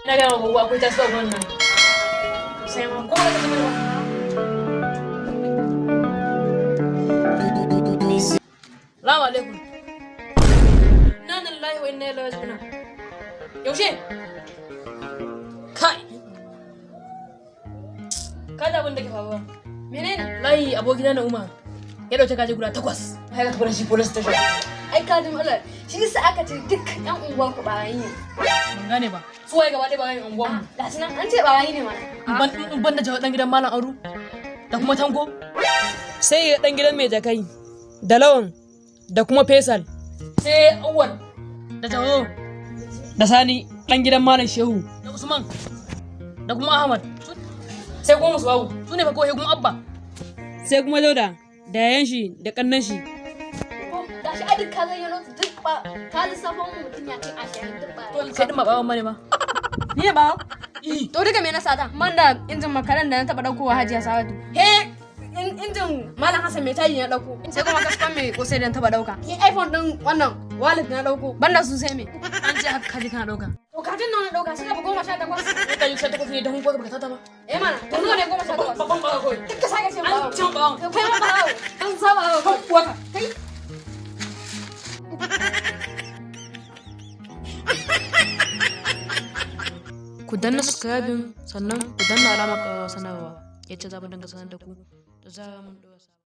Na ga gobe akwai tasowa wannan. Sai ma ko da kuma Salamu alaikum. Inna lillahi wa inna ilaihi raji'un. Yaushe? Kai. Kada abin da ke faruwa. Menene? Layi abokina na Umar. Ya dauke kaji guda 8. Hai ka bar shi police station. Ai ka ji Allah. Shi yasa aka ce duk ƴan unguwan ku barayi ne. Ban gane ba. Su waye gaba ɗaya barayin unguwan mu. Ga su nan an ce barayi ne mana. Ban da jawo dan gidan Malam Auru da kuma Tanko. Sai dan gidan mai jakai da Lawan da kuma Faisal. Sai Awwal da Jawo da Sani dan gidan Malam Shehu da Usman da kuma Ahmad. Sai kuma Musbahu. Su ne fa kawai kuma Abba. Sai kuma Dauda da yayan shi da kannan shi. Gashi a duk ka zayyano duk ba ka lissafon mutum ya ce a shi duk ba. To kai din ba bawan bane ba. Ni ba. To duka me na sata? Man da injin makaran da na taba daukowa Hajiya Sawatu. He injin Malam Hassan mai tayi na dauko. Sai kuma kaskon mai kosai da na taba dauka. Ni iPhone din wannan wallet na dauko. Banda su sai me? An ce haka kaji kana dauka. To kajin nan na dauka suka bi 18. Sai ka yi 18 ne da hun ko baka tata ba. Eh mana, to nawa ne 18? Babban ba kawai. Duk ka sake ce ba. An can ba. To kai ma ba hawo. An saba hawo. Waka. Kai Ku danna subscribing sannan ku danna alamar sanarwa. Yace za mu dinga sanar da ku da za mu